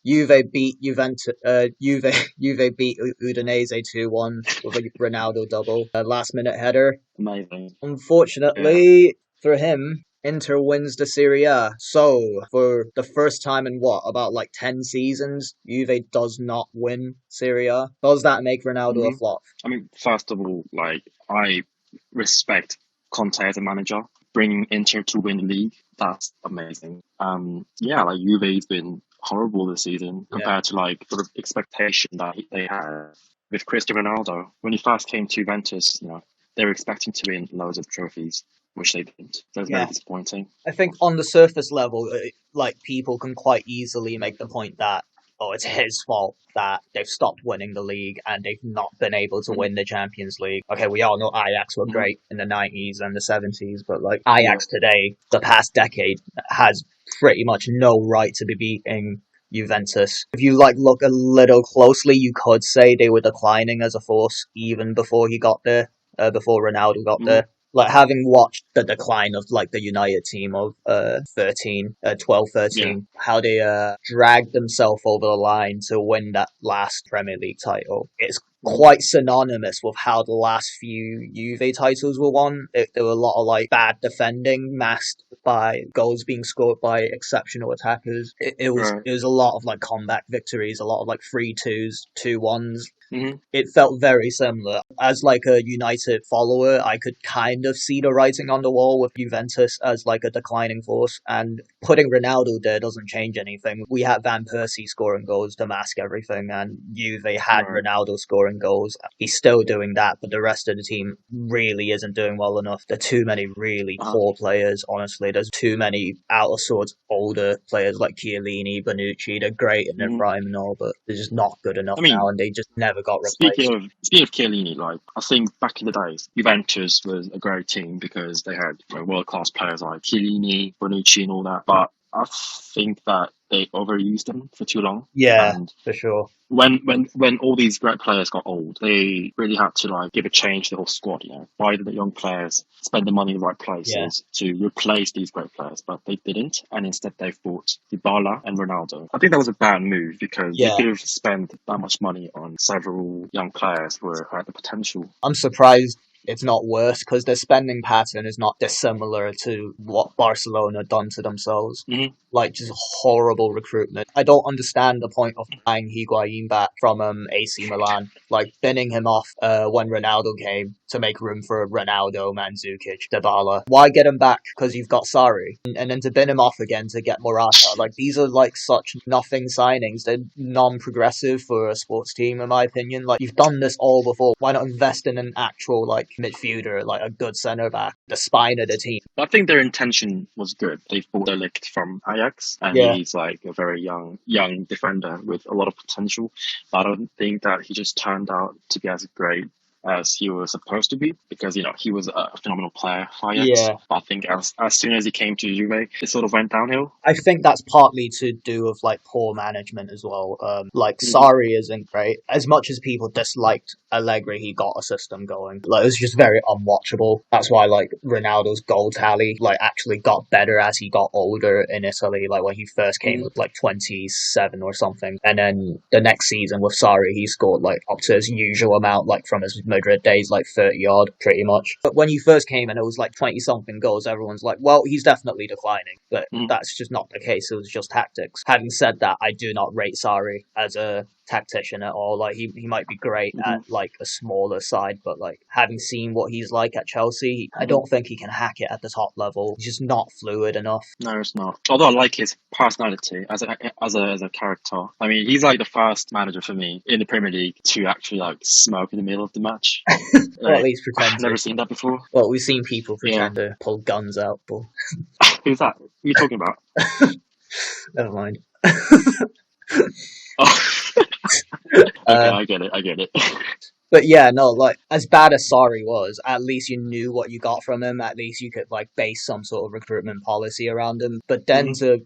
Juve beat Juventus. Juve beat Udinese 2-1 with a Ronaldo double, a last-minute header. Amazing. Yeah. Unfortunately for him, Inter wins the Serie A. So, for the first time in about like 10 seasons, Juve does not win Serie A. Does that make Ronaldo a hmm flop? I mean, first of all, like I respect Conte as a manager, bringing Inter to win the league. That's amazing. Yeah, like Juve's been horrible this season Yeah. compared to like sort of expectation that they had with Cristiano Ronaldo when he first came to Juventus. They were expecting to win loads of trophies, which they didn't. So it's very Yeah. disappointing. I think on the surface level, like people can quite easily make the point that it's his fault that they've stopped winning the league and they've not been able to hmm win the Champions League. Okay, we all know Ajax were hmm great in the 90s and the 70s, but like Yeah. Ajax today, the past decade, has pretty much no right to be beating Juventus. If you like look a little closely, you could say they were declining as a force even before he got there, before Ronaldo got hmm there. Like having watched the decline of like the United team of 12 Yeah. 13, how they dragged themselves over the line to win that last Premier League title. It's hmm quite synonymous with how the last few Juve titles were won. There were a lot of like bad defending masked by goals being scored by exceptional attackers. Right. It was a lot of like comeback victories, a lot of like 3-2s, 2-1s. hmm It felt very similar. As like a United follower, I could kind of see the writing on the wall with Juventus as like a declining force, and putting Ronaldo there doesn't change anything. We had Van Persie scoring goals to mask everything, and Juve had Right. Ronaldo scoring goals. He's still doing that, but the rest of the team really isn't doing well enough. There are too many really Uh-huh. poor players, honestly. There's too many out of sorts older players like Chiellini, Bonucci. They're great in their hmm prime and all, but they're just not good enough I now, mean, and they just never got replaced. speaking of Chiellini, like I think back in the days, Juventus was a great team because they had world class players like Chiellini, Bonucci, and all that. But I think that they overused them for too long, Yeah, and for sure. when all these great players got old, they really had to like give a change to the whole squad. Buy the young players, spend the money in the right Yeah. places to replace these great players, but they didn't, and instead they bought Dybala and Ronaldo. I think that was a bad move because they Yeah. could have spent that much money on several young players who had the potential. I'm surprised it's not worse because their spending pattern is not dissimilar to what Barcelona done to themselves. hmm Like just horrible recruitment. I don't understand the point of buying Higuain back from AC Milan, like binning him off when Ronaldo came to make room for Ronaldo, Mandzukic, Dybala. Why get him back? Because you've got Sarri, and then to bin him off again to get Morata. Like these are like such nothing signings. They're non-progressive for a sports team, in my opinion. Like you've done this all before. Why not invest in an actual like midfielder, like a good centre back, the spine of the team? I think their intention was good. They bought Delict from Ajax, and Yeah. he's like a very young defender with a lot of potential. But I don't think that he just turned out to be as great as he was supposed to be because he was a phenomenal player for Ajax. Yeah. But I think as soon as he came to Juve, it sort of went downhill. I think that's partly to do with like poor management as well. Like hmm Sarri isn't great. As much as people disliked Allegri, he got a system going. Like it was just very unwatchable. That's why like Ronaldo's goal tally like actually got better as he got older in Italy. Like when he first came hmm with like 27 or something, and then the next season with Sarri, he scored like up to his usual amount, like from his Madrid days, like 30 odd, pretty much. But when he first came and it was like 20 something goals, everyone's like, well, he's definitely declining. But hmm that's just not the case. It was just tactics. Having said that, I do not rate Sarri as a tactician at all. Like he might be great hmm at like a smaller side, but like having seen what he's like at Chelsea, I hmm don't think he can hack it at the top level. He's just not fluid enough. No, it's not. Although I like his personality as a character. I mean, he's like the first manager for me in the Premier League to actually like smoke in the middle of the match. Or at Like least pretend I've never to. seen that before. Well, we've seen people Yeah. pretend to pull guns out, but Who's that? Who are you talking about? never mind. Oh, okay, Uh, I get it. But yeah, no, like as bad as Sari was, at least you knew what you got from him. At least you could like base some sort of recruitment policy around him. But then to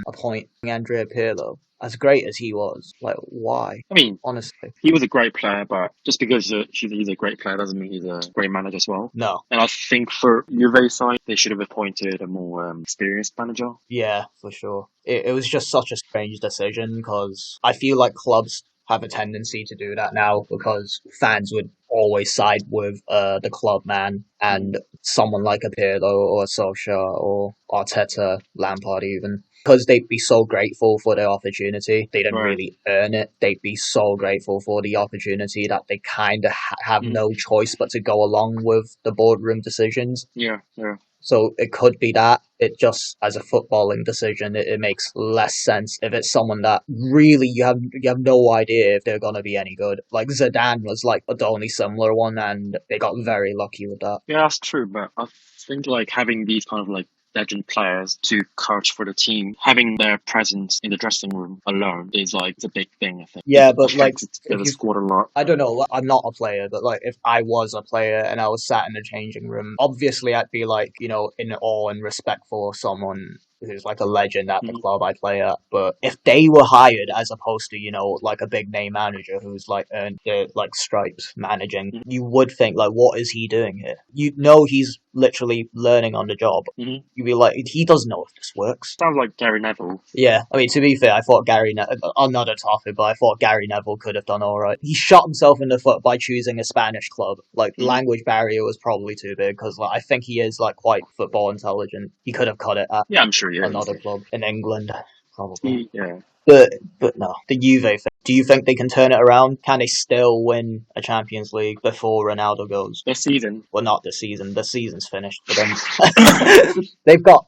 appoint Andrea Pirlo, as great as he was, like why? I mean, Honestly, he was a great player, but just because he's a great player doesn't mean he's a great manager as well. no. And I think for Juve side, they should have appointed a more experienced manager. Yeah, for sure. It was just such a strange decision because I feel like clubs have a tendency to do that now because fans would always side with the club man and someone like a Pirlo or a Solskjaer or Arteta, Lampard even. Because they'd be so grateful for the opportunity. They didn't Right. really earn it. They'd be so grateful for the opportunity that they kind of have no choice but to go along with the boardroom decisions. Yeah, yeah. So it could be that. It just, as a footballing decision, it makes less sense if it's someone that really you have no idea if they're gonna be any good. Like Zidane was like the only similar one, and they got very lucky with that. Yeah, that's true, but I think like having these kind of like legend players to coach for the team, having their presence in the dressing room alone is like it's a big thing, I think. Yeah, It but like affects if the you squad a lot. I don't know. I'm not a player, but like if I was a player and I was sat in the changing room, obviously I'd be like, in awe and respect for someone who's like a legend at the Mhm. club I play at. But if they were hired as opposed to, like a big name manager who's like earned the like stripes managing, Mhm. you would think like, what is he doing here? You know, he's literally learning on the job. Mhm. You'd be like, he doesn't know if this works. Sounds like Gary Neville. Yeah, I mean, to be fair, I thought another topic, but I thought Gary Neville could have done alright. He shot himself in the foot by choosing a Spanish club. Like, Mhm. language barrier was probably too big, because like, I think he is like quite football intelligent. He could have cut it at Yeah, I'm sure he is. another club in England, probably. Yeah. But no, the Juve thing. Do you think they can turn it around? Can they still win a Champions League before Ronaldo goes? This season. Well, not this season. The season's finished for them. they've got.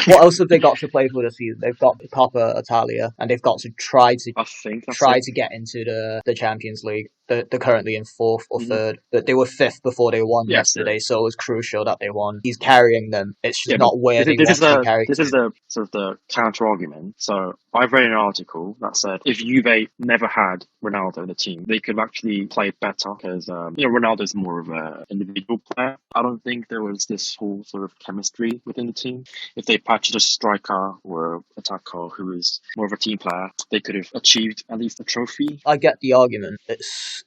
What else have they got to play for this season? They've got Coppa Italia, and they've got to I think that's try it. to get into the Champions League. They're currently in fourth or Mhm. third, but they were fifth before they won Yes, yesterday, so it was crucial that they won. He's carrying them. It's just Yeah, but not where they this want is to be the carried this is to. the sort of the counter argument. So I've read an article that said if Juve never had Ronaldo in the team, they could have actually played better because Ronaldo is more of an individual player. I don't think there was this whole sort of chemistry within the team. If they patched a striker or attacker who is more of a team player, they could have achieved at least a trophy. I get the argument.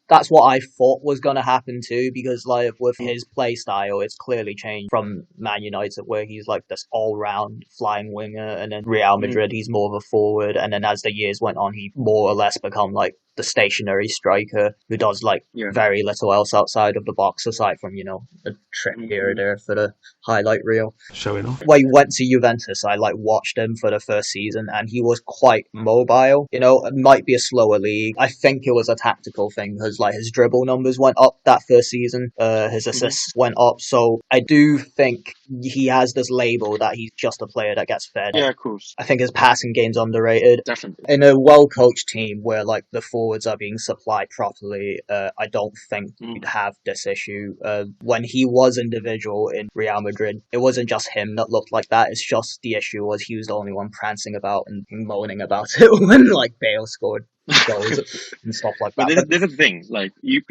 That's what I thought was going to happen too, because like with his play style, it's clearly changed from Man United, where he's like this all-round flying winger, and then Real Madrid, he's more of a forward, and then as the years went on, he more or less become like the stationary striker who does like Yeah. very little else outside of the box, aside from a trip here or Mhm. there for the highlight reel. Showing off. When he went to Juventus, I like watched him for the first season, and he was quite mobile. It might be a slower league. I think it was a tactical thing because like his dribble numbers went up that first season. His assists went up, so I do think he has this label that he's just a player that gets fed. Yeah, of course, I think his passing game's underrated. definitely. In a well-coached team where like the forwards are being supplied properly, I don't think you'd have this issue. When he was individual in Real Madrid, it wasn't just him that looked like that. It's just the issue was he was the only one prancing about and moaning about it when like Bale scored goals and stuff like But that. there's a thing, like you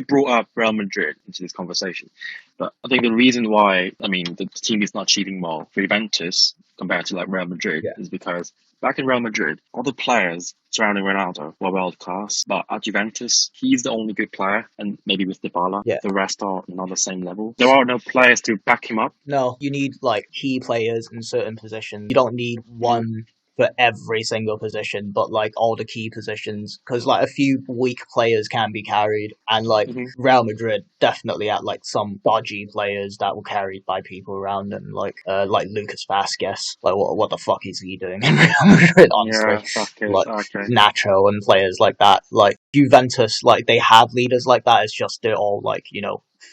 brought up Real Madrid into this conversation, but I think the reason why the team is not achieving well for Juventus compared to like Real Madrid Yeah. is because back in Real Madrid, all the players surrounding Ronaldo were world class, but at Juventus, he's the only good player, and maybe with Dybala, Yeah. the rest are not on the same level. There are no players to back him up. No, you need like key players in certain positions. You don't need one for every single position, but like all the key positions, because like a few weak players can be carried, and like Real Madrid definitely had like some dodgy players that were carried by people around them, like Lucas Vasquez. Like what the fuck is he doing in Real Madrid? Honestly, Yeah, Vasquez, like okay. Nacho and players like that. Like Juventus, like they have leaders like that. It's just they're all like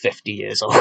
50 years old.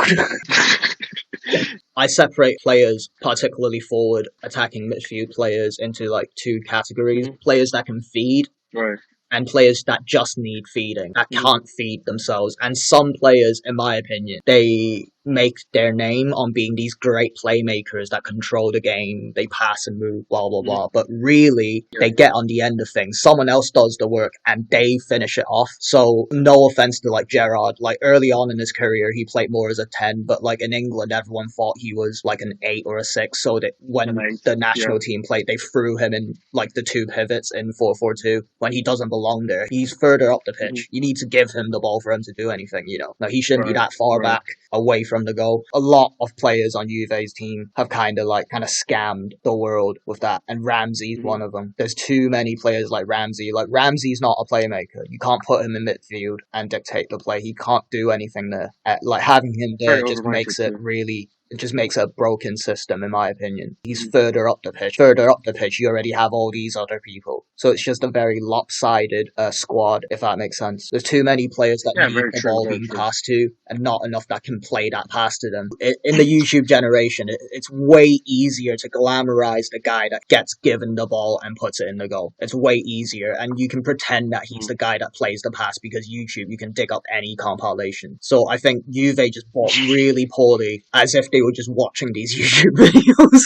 I separate players, particularly forward, attacking midfield players, into like two categories. Players that can feed, Right. and players that just need feeding, that can't feed themselves. And some players, in my opinion, they make their name on being these great playmakers that control the game, they pass and move, blah blah Mhm. blah. But really, Yeah. they get on the end of things. Someone else does the work and they finish it off. So no offense to like Gerrard, like early on in his career, he played more as a 10, but like in England, everyone thought he was like an 8 or a 6. So that An when eight. the Yeah. national team played, they threw him in like the two pivots in 4-4-2 when he doesn't belong there. He's further up the Mhm. pitch. You need to give him the ball for him to do anything, you know. Now, he shouldn't be Right. that far Right. back away from the goal. A lot of players on Juve's team have kind of scammed the world with that, and Ramsey's Mhm. one of them. There's too many players like Ramsey. Like Ramsey's not a playmaker. You can't put him in midfield and dictate the play. He can't do anything there. Like having him there Very just makes overrated it too. really it just makes a broken system, in my opinion. He's Mhm. further up the pitch. Further up the pitch, you already have all these other people. So it's just a very lopsided squad, if that makes sense. There's too many players that Yeah. need Very the true. ball Very being true. passed to, and not enough that can play that pass to them. In the YouTube generation, it's way easier to glamorize the guy that gets given the ball and puts it in the goal. It's way easier, and you can pretend that he's Mhm. the guy that plays the pass because YouTube, you can dig up any compilation. So I think Juve just bought really poorly, as if they were just watching these YouTube videos.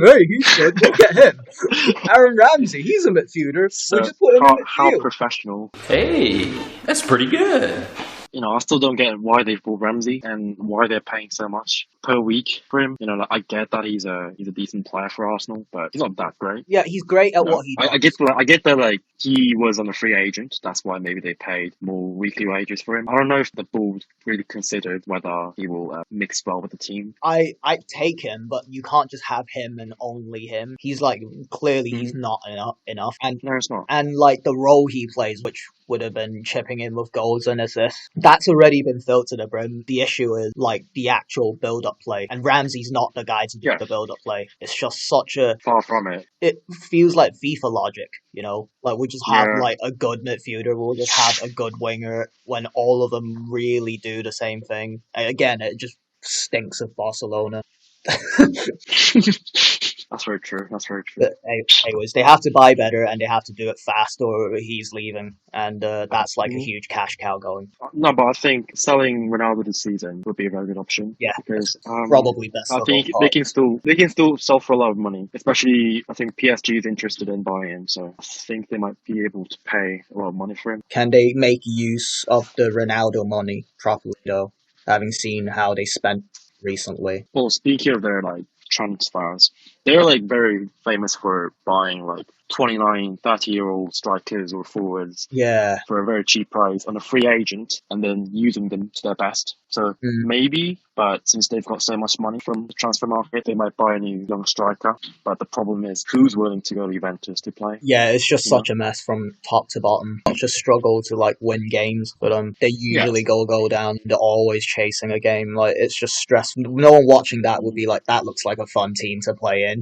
Hey, he's good. Look at him. Aaron Ramsey, he's a midfielder. We'll So just put him in how midfield. professional. Hey, that's pretty good. I still don't get why they bought Ramsey and why they're paying so much per week for him. Like, I get that he's a decent player for Arsenal, but he's not that great. Yeah, he's great at what he I get does. that like he was on a free agent. That's why maybe they paid more weekly wages for him. I don't know if the board really considered whether he will mix well with the team. I'd take him, but you can't just have him and only him. He's like clearly he's Mhm. not enough, No, it's not. and like the role he plays, which would have been chipping in with goals and assists, that's already been filled to the brim. The issue is like the actual build-up play, and Ramsey's not the guy to do Yeah, the build-up play. It's just such a far from it. it feels like FIFA logic, you know? Like we just have Yeah. like a good midfielder, we'll just have a good winger when all of them really do the same thing. And again, it just stinks of Barcelona. That's very true. That's very true. But anyways, they have to buy better and they have to do it fast or he's leaving. And that's like a Mhm. huge cash cow going. No, but I think selling Ronaldo this season would be a very good option Yeah, because probably best I of all think parts. they can still sell for a lot of money. Especially, I think PSG is interested in buying him, so I think they might be able to pay a lot of money for him. Can they make use of the Ronaldo money properly though? Having seen how they spent recently. Well, speaking of their like transfers, they're like very famous for buying like 29, 30-year-old strikers or forwards Yeah. for a very cheap price on a free agent and then using them to their best. So Mm. maybe, but since they've got so much money from the transfer market, they might buy a new young striker. But the problem is who's willing to go to Juventus to play? Yeah, it's just You know? such a mess from top to bottom. Such a struggle to like win games, but they Yeah. usually go down. They're always chasing a game. Like it's just stressful. No one watching that would be like, that looks like a fun team to play in.